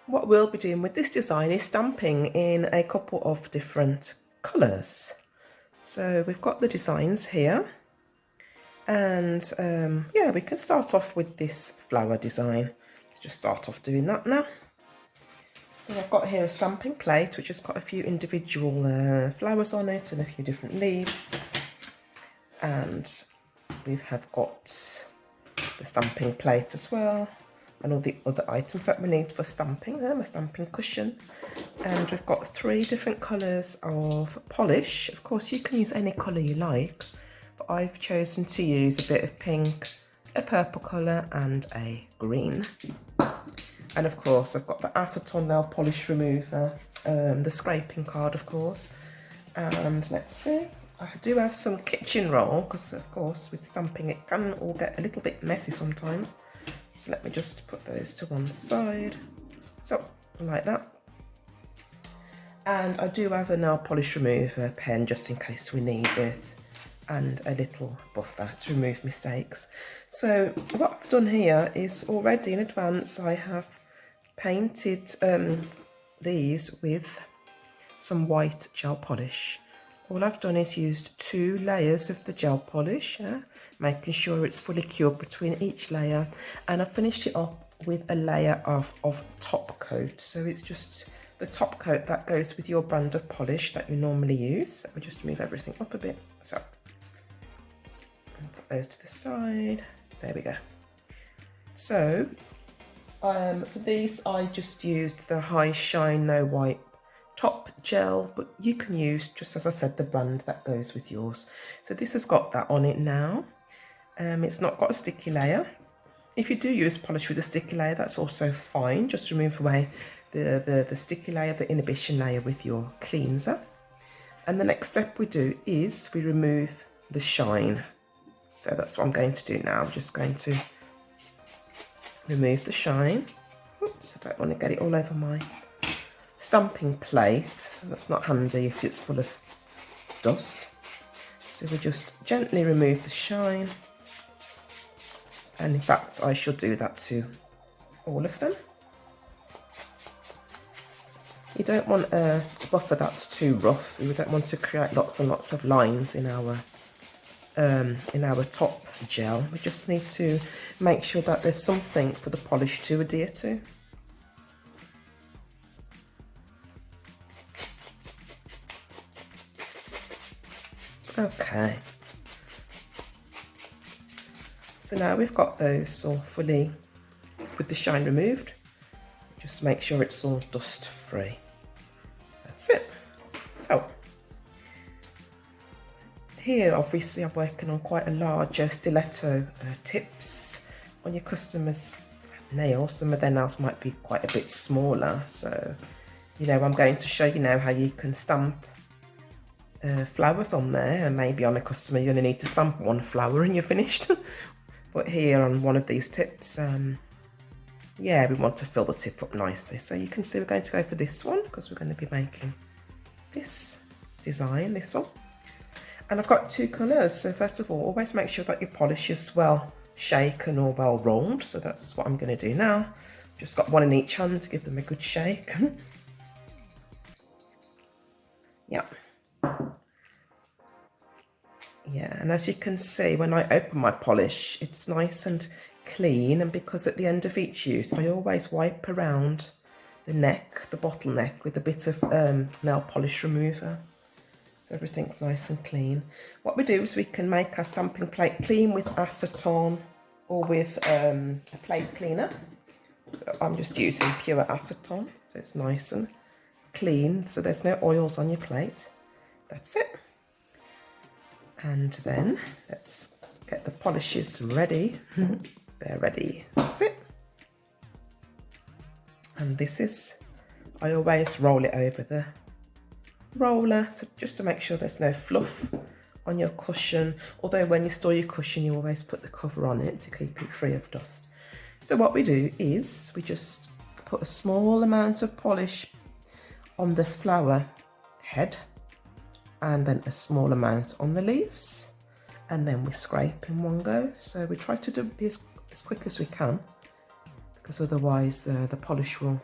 What we'll be doing with this design is stamping in a couple of different colours. So we've got the designs here, and yeah, we can start off with this flower design. Let's just start off doing that now. So I've got here a stamping plate which has got a few individual flowers on it and a few different leaves, and we have got the stamping plate as well, and all the other items that we need for stamping. There, my stamping cushion, and we've got 3 different colours of polish. Of course you can use any colour you like, but I've chosen to use a bit of pink, a purple colour and a green. And of course I've got the acetone nail polish remover, the scraping card of course, and let's see, I do have some kitchen roll because of course with stamping it can all get a little bit messy sometimes. So let me just put those to one side, so like that. And I do have a nail polish remover pen just in case we need it, and a little buffer to remove mistakes. So what I've done here is already in advance I have painted these with some white gel polish. All I've done is used 2 layers of the gel polish, making sure it's fully cured between each layer, and I finished it off with a layer of top coat. So it's just the top coat that goes with your brand of polish that you normally use. Let me just move everything up a bit. So put those to the side. There we go. So for these I just used the High Shine No Wipe top gel, but you can use, just as I said, the brand that goes with yours. So this has got that on it now. It's not got a sticky layer. If you do use polish with a sticky layer, that's also fine. Just remove away the sticky layer, the inhibition layer with your cleanser. And the next step we do is we remove the shine. So that's what I'm going to do now. I'm just going to remove the shine. Oops, I don't want to get it all over my stamping plate. That's not handy if it's full of dust. So we just gently remove the shine. And in fact, I should do that to all of them. You don't want a buffer that's too rough. We don't want to create lots and lots of lines in our top gel. We just need to make sure that there's something for the polish to adhere to. Okay. So now we've got those all fully with the shine removed. Just make sure it's all dust free. That's it. So here obviously I'm working on quite a large stiletto tips on your customers' nails. Some of their nails might be quite a bit smaller, so you know, I'm going to show you now how you can stamp flowers on there, and maybe on a customer you only need to stamp 1 flower and you're finished. But here on one of these tips, yeah, we want to fill the tip up nicely. So you can see we're going to go for this one because we're going to be making this design, this one. And I've got 2 colours. So first of all, always make sure that your polish is well shaken or well rolled. So that's what I'm going to do now. Just got 1 in each hand to give them a good shake. Yeah. Yeah, and as you can see, when I open my polish, it's nice and clean, and because at the end of each use, I always wipe around the neck, the bottleneck, with a bit of nail polish remover. So everything's nice and clean. What we do is we can make our stamping plate clean with acetone or with a plate cleaner. So I'm just using pure acetone, so it's nice and clean, so there's no oils on your plate. That's it. And then let's get the polishes ready. They're ready. That's it. And this is, I always roll it over the roller, so just to make sure there's no fluff on your cushion. Although when you store your cushion, you always put the cover on it to keep it free of dust. So what we do is we just put a small amount of polish on the flower head, and then a small amount on the leaves, and then we scrape in one go. So we try to do it as quick as we can, because otherwise the polish will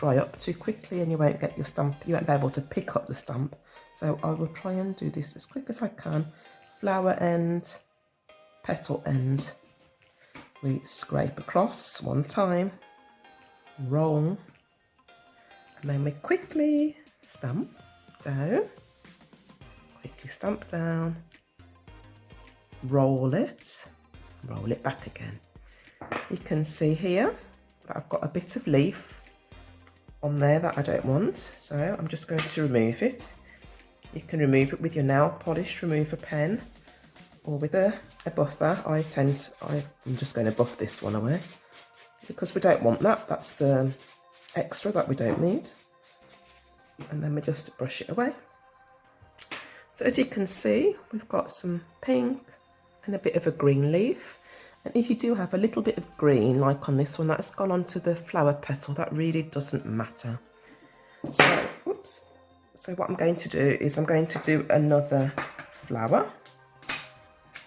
dry up too quickly and you won't get your stamp, you won't be able to pick up the stamp. So I will try and do this as quick as I can. Flower end, petal end. We scrape across one time, roll, and then we quickly stamp down, roll it back again. You can see here that I've got a bit of leaf on there that I don't want, so I'm just going to remove it. You can remove it with your nail polish remover pen or with a buffer. I'm just going to buff this one away because we don't want that. That's the extra that we don't need. And then we just brush it away. So as you can see, we've got some pink and a bit of a green leaf. And if you do have a little bit of green, like on this one, that's gone onto the flower petal, that really doesn't matter. So, oops. So what I'm going to do is I'm going to do another flower.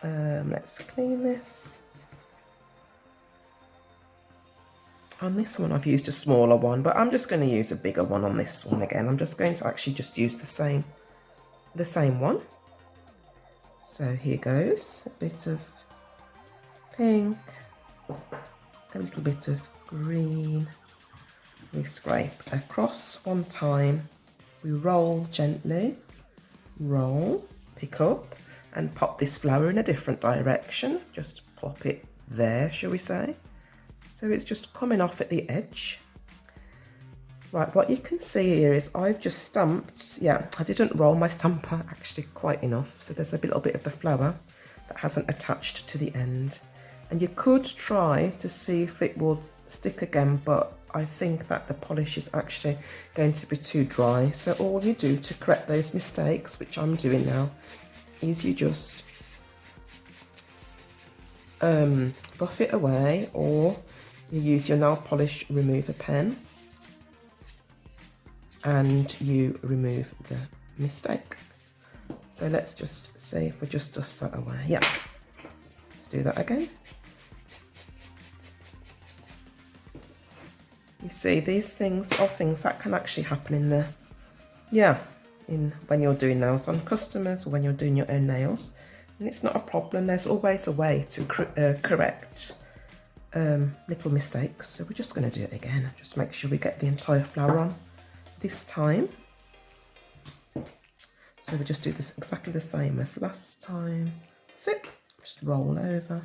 Let's clean this. On this one I've used a smaller one, but I'm just going to use a bigger one on this one again. I'm just going to actually just use the same one. So here goes a bit of pink, a little bit of green. We scrape across one time, we roll gently, roll, pick up and pop this flower in a different direction. Just plop it there, shall we say. So it's just coming off at the edge. Right, what you can see here is I've just stamped, yeah, I didn't roll my stamper actually quite enough. So there's a little bit of the flower that hasn't attached to the end. And you could try to see if it would stick again, but I think that the polish is actually going to be too dry. So all you do to correct those mistakes, which I'm doing now, is you just buff it away, or you use your nail polish remover pen and you remove the mistake. So let's just see if we just dust that away. Yeah, let's do that again. You see, these things are things that can actually happen when you're doing nails on customers or when you're doing your own nails, and it's not a problem. There's always a way to correct little mistakes. So we're just going to do it again. Just make sure we get the entire flower on this time. So we just do this exactly the same as last time. That's it. Just roll over,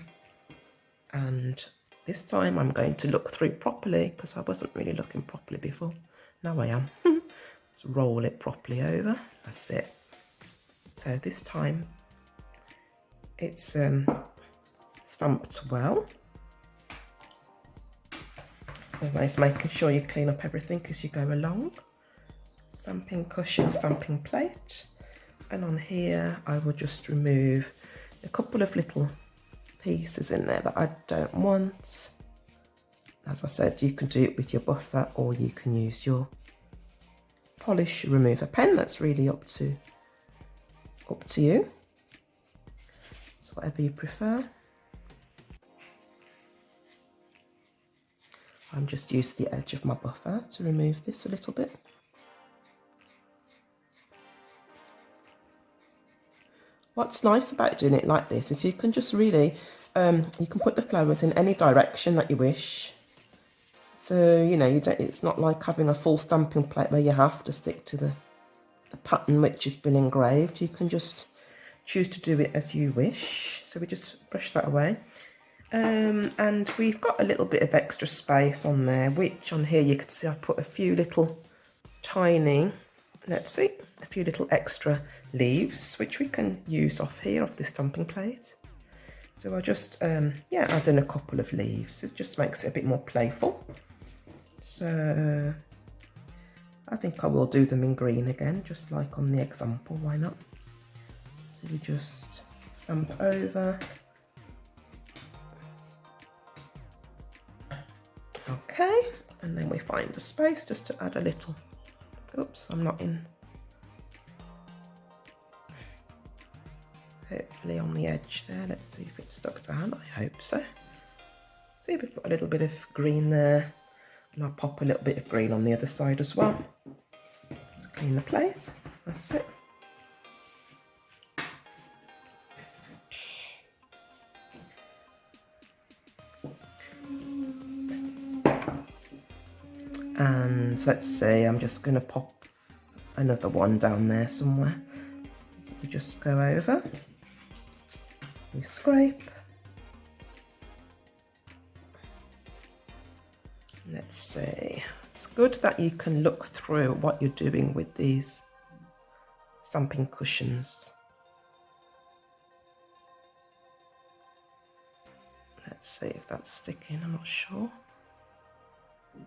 and this time I'm going to look through properly because I wasn't really looking properly before. Now I am. Just roll it properly over. That's it. So this time it's stamped well. Always making sure you clean up everything as you go along. Stamping cushion, stamping plate. And on here I will just remove a couple of little pieces in there that I don't want. As I said, you can do it with your buffer or you can use your polish remover pen. That's really up to you. So whatever you prefer. I'm just using the edge of my buffer to remove this a little bit. What's nice about doing it like this is you can just really, you can put the flowers in any direction that you wish. So, you know, it's not like having a full stamping plate where you have to stick to the pattern which has been engraved. You can just choose to do it as you wish. So we just brush that away. And we've got a little bit of extra space on there, which on here you can see I've put a few little tiny, let's see, a few little extra leaves, which we can use off here, off this stamping plate. So I'll just, add in a couple of leaves. It just makes it a bit more playful. So I think I will do them in green again, just like on the example, why not? So we just stamp over. Okay, and then we find the space just to add a little, oops, I'm not in, hopefully on the edge there. Let's see if it's stuck down, I hope so. See, we've got a little bit of green there And I'll pop a little bit of green on the other side as well. Just clean the plate, that's it. And let's see, I'm just going to pop another one down there somewhere. So we just go over, we scrape. Let's see, it's good that you can look through what you're doing with these stamping cushions. Let's see if that's sticking, I'm not sure.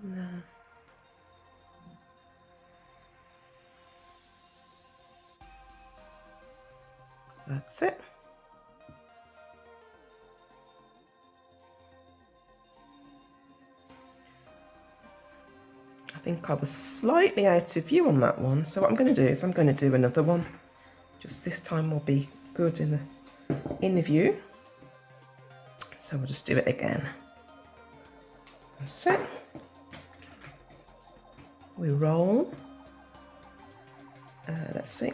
No. That's it. I think I was slightly out of view on that one, so what I'm going to do is I'm going to do another one. Just this time will be good in the view. So we'll just do it again. That's it. We roll. Let's see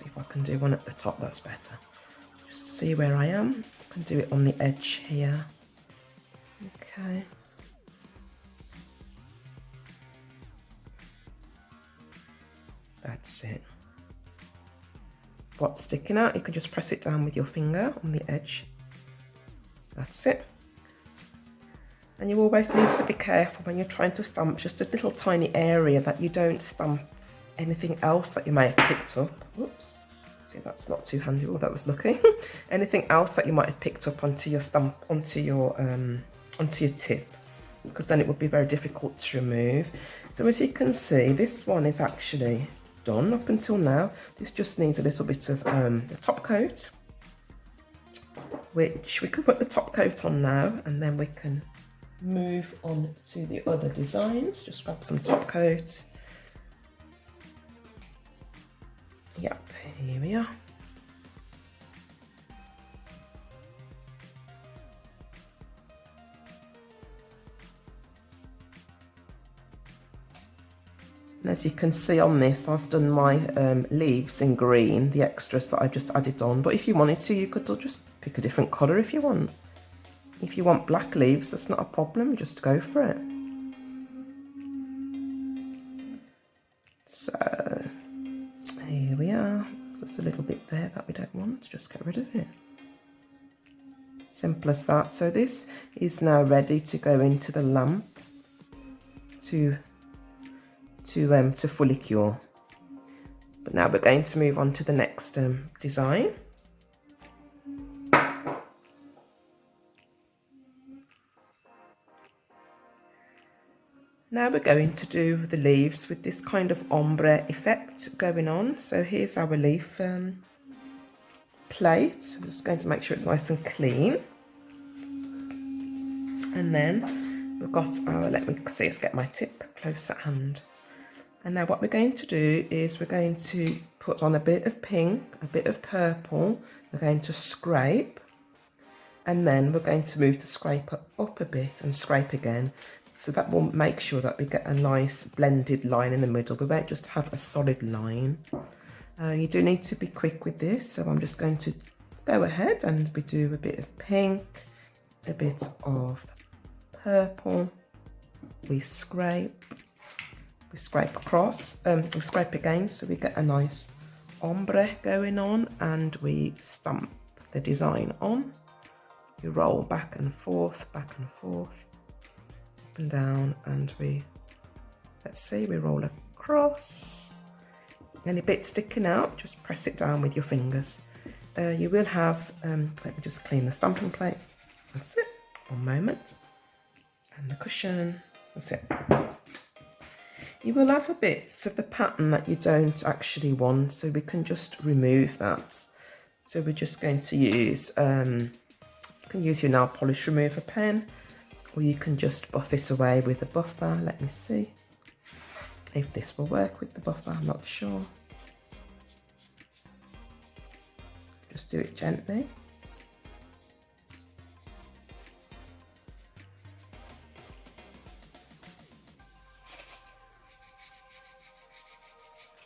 if I can do one at the top, that's better. Just to see where I am. I can do it on the edge here. Okay. That's it. What's sticking out, you can just press it down with your finger on the edge. That's it. And you always need to be careful when you're trying to stamp just a little tiny area that you don't stamp anything else that you may have picked up. Whoops. See, that's not too handy. Oh, that was lucky. Anything else that you might have picked up onto your stamp, onto your tip, because then it would be very difficult to remove. So as you can see, this one is actually done up until now. This just needs a little bit of the top coat, which we can put the top coat on now, and then we can move on to the other designs. Just grab some top coat. Yep, here we are. And as you can see on this, I've done my leaves in green, the extras that I just added on. But if you wanted to, you could just pick a different colour if you want. If you want black leaves, that's not a problem, just go for it. So, here we are. There's just a little bit there that we don't want, just get rid of it. Simple as that. So this is now ready to go into the lamp to fully cure. But now we're going to move on to the next design. Now we're going to do the leaves with this kind of ombre effect going on. So here's our leaf plate. I'm just going to make sure it's nice and clean. And then we've got our, let me see, let's get my tip close at hand. And now what we're going to do is we're going to put on a bit of pink, a bit of purple. We're going to scrape, and then we're going to move the scraper up a bit and scrape again. So that will make sure that we get a nice blended line in the middle. We won't just have a solid line. You do need to be quick with this, so I'm just going to go ahead and we do a bit of pink, a bit of purple, we scrape across, we scrape again, so we get a nice ombre going on, and we stamp the design on. We roll back and forth, up and down, and we, let's see, we roll across. Any bit sticking out, just press it down with your fingers. You will have, let me just clean the stamping plate. That's it, one moment. And the cushion, that's it. You will have a bits of the pattern that you don't actually want, so we can just remove that. So we're just going to use, you can use your nail polish remover pen, or you can just buff it away with a buffer. Let me see if this will work with the buffer, I'm not sure. Just do it gently.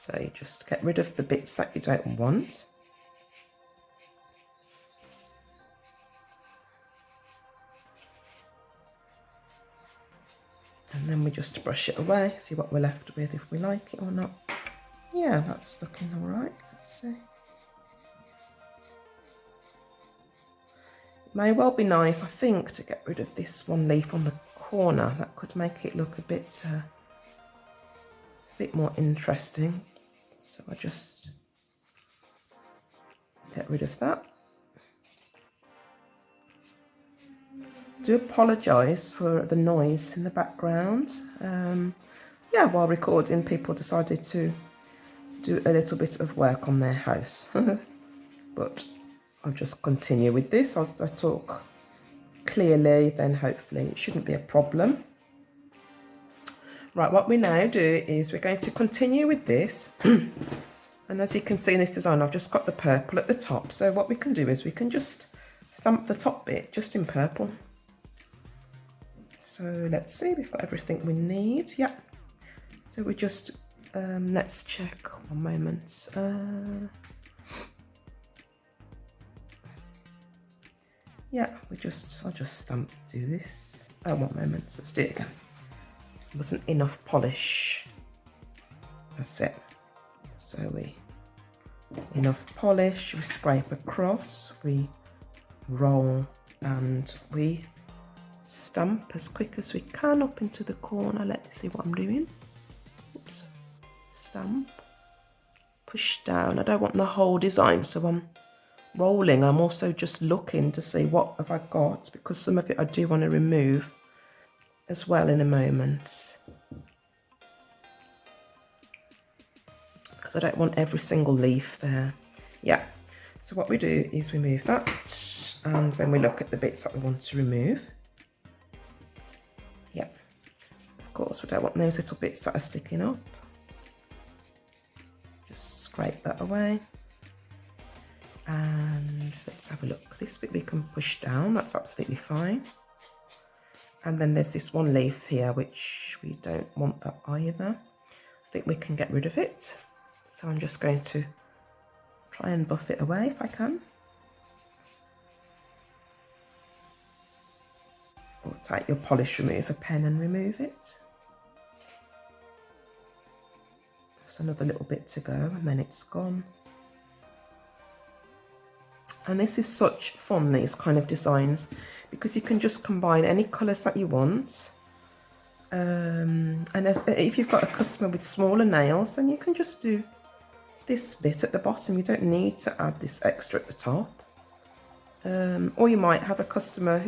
So you just get rid of the bits that you don't want. And then we just brush it away, see what we're left with, if we like it or not. Yeah, that's looking all right. Let's see. It may well be nice, I think, to get rid of this one leaf on the corner. That could make it look a bit more interesting. So I just get rid of that. Do apologise for the noise in the background. Yeah, while recording, people decided to do a little bit of work on their house. But I'll just continue with this. I'll talk clearly, then hopefully it shouldn't be a problem. Right, what we now do is we're going to continue with this. And as you can see in this design, I've just got the purple at the top. So what we can do is we can just stamp the top bit just in purple. So let's see, we've got everything we need. Yeah. So we just, let's check one moment. Yeah, I'll just do this. Oh, 1 moment, let's do it again. There wasn't enough polish. That's it. So enough polish, we scrape across, we roll and we stamp as quick as we can up into the corner. Let's see what I'm doing. Oops. Stamp, push down. I don't want the whole design, so I'm rolling. I'm also just looking to see what have I got, because some of it I do want to remove as well in a moment, because I don't want every single leaf there. Yeah, so what we do is we move that and then we look at the bits that we want to remove. Yeah, of course we don't want those little bits that are sticking up. Just scrape that away. And let's have a look. This bit we can push down, that's absolutely fine. And then there's this one leaf here, which we don't want that either. I think we can get rid of it. So I'm just going to try and buff it away if I can. Or take your polish remover pen and remove it. There's another little bit to go and then it's gone. And this is such fun, these kind of designs, because you can just combine any colours that you want. And if you've got a customer with smaller nails, then you can just do this bit at the bottom. You don't need to add this extra at the top. Or you might have a customer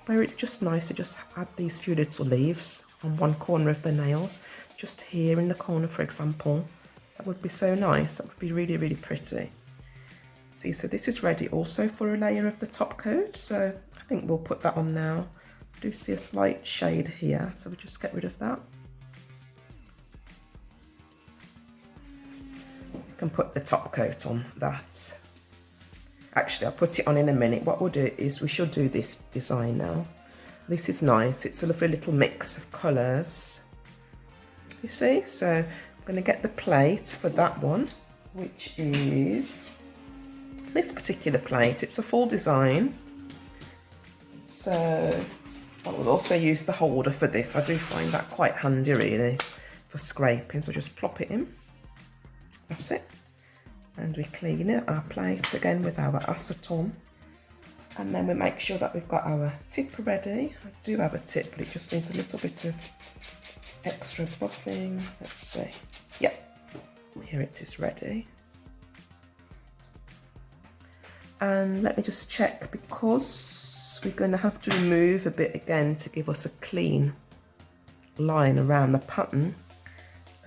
where it's just nice to just add these few little leaves on one corner of their nails, just here in the corner, for example. That would be so nice. That would be really, really pretty. See, so this is ready also for a layer of the top coat. So I think we'll put that on now. I do see a slight shade here, so we'll just get rid of that. You can put the top coat on that. Actually, I'll put it on in a minute. What we'll do is we should do this design now. This is nice. It's a lovely little mix of colours. You see? So I'm going to get the plate for that one, which is this particular plate. It's a full design. So I will also use the holder for this. I do find that quite handy really for scraping. So just plop it in. That's it. And we clean it, our plate again with our acetone. And then we make sure that we've got our tip ready. I do have a tip, but it just needs a little bit of extra buffing. Let's see. Yeah, here it is ready. And let me just check, because we're going to have to remove a bit again to give us a clean line around the pattern.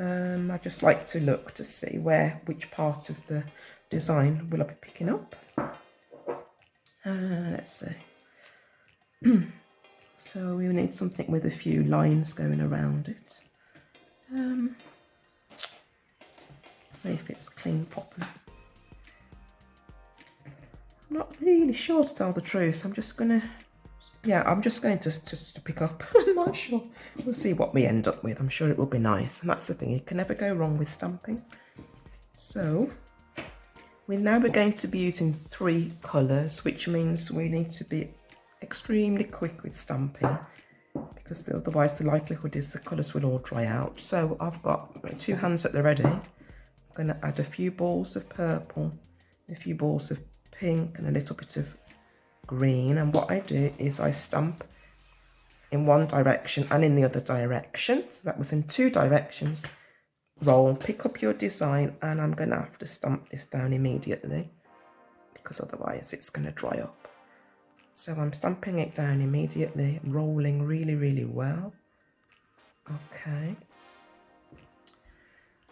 I just like to look to see which part of the design will I be picking up. Let's see. So we need something with a few lines going around it. See if it's clean properly. I'm not really sure, to tell the truth. I'm just going to yeah, I'm just going to pick up. I'm not sure. We'll see what we end up with. I'm sure it will be nice. And that's the thing, you can never go wrong with stamping. So we're going to be using 3 colours, which means we need to be extremely quick with stamping, because otherwise the likelihood is the colours will all dry out. So I've got 2 hands at the ready. I'm going to add a few balls of purple, a few balls of pink and a little bit of green. And what I do is I stamp in one direction and in the other direction. So that was in 2 directions. Roll, pick up your design, and I'm going to have to stamp this down immediately because otherwise it's going to dry up. So I'm stamping it down immediately, rolling really, really well. Okay.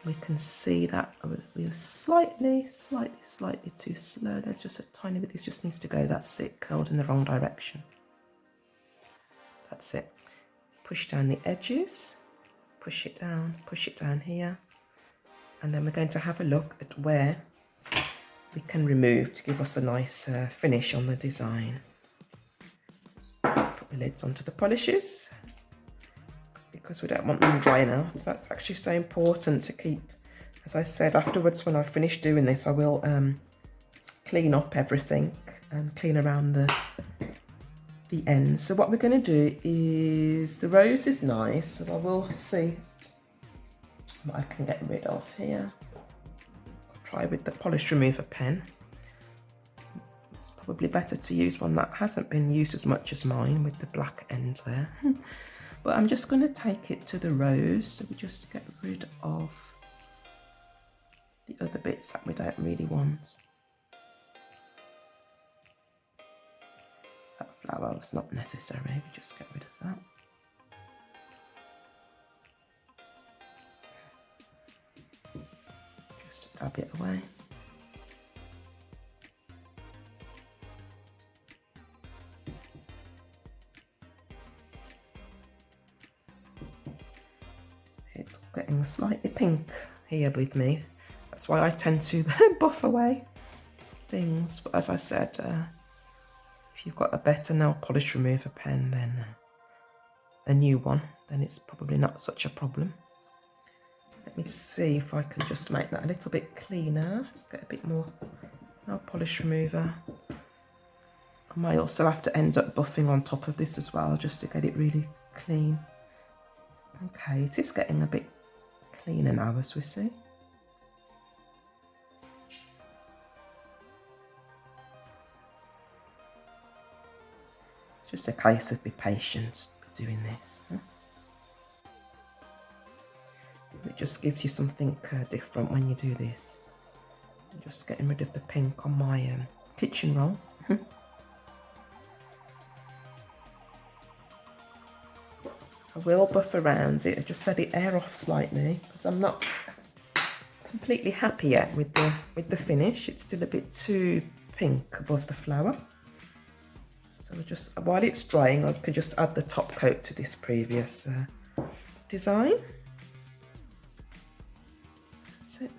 We can see that we were slightly too slow. There's just a tiny bit, this just needs to go. That's it, curled in the wrong direction. That's it. Push down the edges, push it down here. And then we're going to have a look at where we can remove to give us a nice finish on the design. Put the lids onto the polishes because we don't want them drying out. So that's actually so important to keep. As I said, afterwards when I finish doing this, I will clean up everything and clean around the ends. So what we're going to do is, the rose is nice, so I will see what I can get rid of here. I'll try with the polish remover pen. It's probably better to use one that hasn't been used as much as mine with the black end there. But I'm just going to take it to the rose, so we just get rid of the other bits that we don't really want. That flower was not necessary, we just get rid of that. Just dab it away. It's getting slightly pink here with me. That's why I tend to buff away things. But as I said, if you've got a better nail polish remover pen than a new one, then it's probably not such a problem. Let me see if I can just make that a little bit cleaner. Just get a bit more nail polish remover. I might also have to end up buffing on top of this as well, just to get it really clean. Okay, it is getting a bit cleaner now, as we see. It's just a case of be patient with doing this. It just gives you something different when you do this. I'm just getting rid of the pink on my kitchen roll. I will buff around it, just let it air off slightly, because I'm not completely happy yet with the finish. It's still a bit too pink above the flower. So just while it's drying, I could just add the top coat to this previous design. That's it.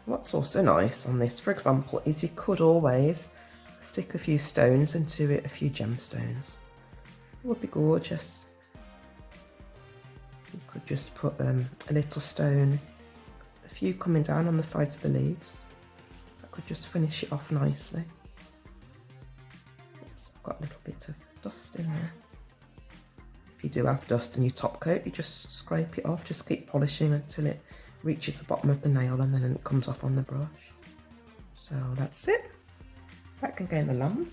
What's also nice on this, for example, is you could always stick a few stones into it, a few gemstones. It would be gorgeous. You could just put a little stone, a few coming down on the sides of the leaves. That could just finish it off nicely. Oops, I've got a little bit of dust in there. If you do have dust in your top coat, you just scrape it off, just keep polishing until it reaches the bottom of the nail, and then it comes off on the brush. So that's it. That can go in the lamp.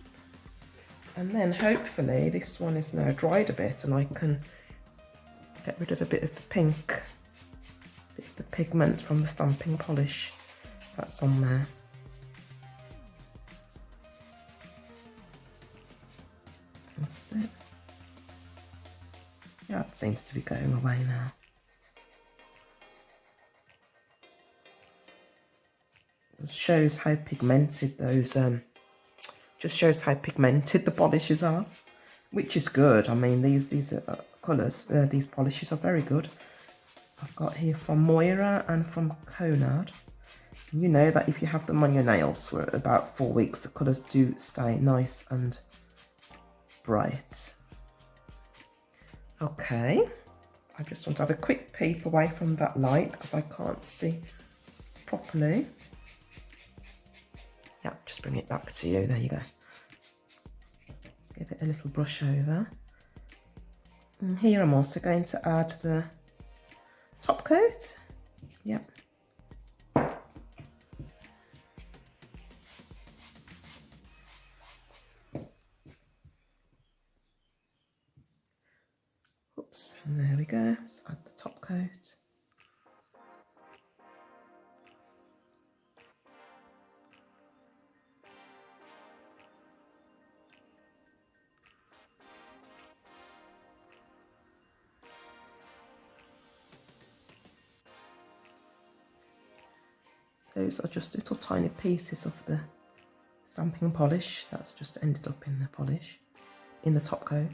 And then hopefully this one is now dried a bit and I can get rid of a bit of the pink, bit of the pigment from the stamping polish that's on there. That's it. Yeah, it seems to be going away now. It shows how pigmented those just shows how pigmented the polishes are, which is good. I mean, these colours, these polishes are very good. I've got here from Moira and from Conard. You know that if you have them on your nails for about 4 weeks, the colours do stay nice and bright. Okay, I just want to have a quick peep away from that light because I can't see properly. Yeah, just bring it back to you. There you go. Let's give it a little brush over. And here I'm also going to add the top coat. Yep. Oops, and there we go. Let's add the top coat. Those are just little tiny pieces of the stamping polish that's just ended up in the polish, in the top coat.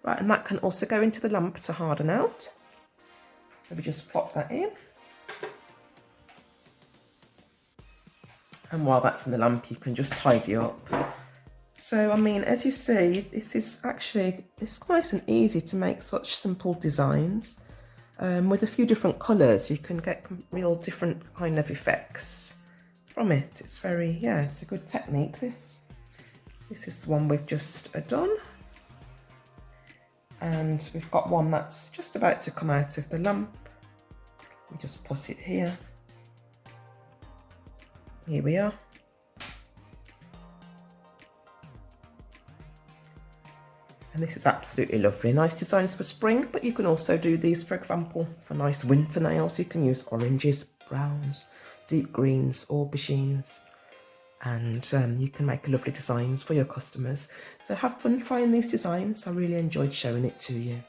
Right, and that can also go into the lamp to harden out. So we just plop that in. And while that's in the lamp, you can just tidy up. So, I mean, as you see, this is actually, it's nice and easy to make such simple designs. With a few different colours, you can get real different kind of effects from it. It's very, yeah, it's a good technique, this. This is the one we've just done. And we've got one that's just about to come out of the lamp. We just put it here. Here we are. And this is absolutely lovely. Nice designs for spring, but you can also do these, for example, for nice winter nails. You can use oranges, browns, deep greens, aubergines, and you can make lovely designs for your customers. So have fun trying these designs. I really enjoyed showing it to you.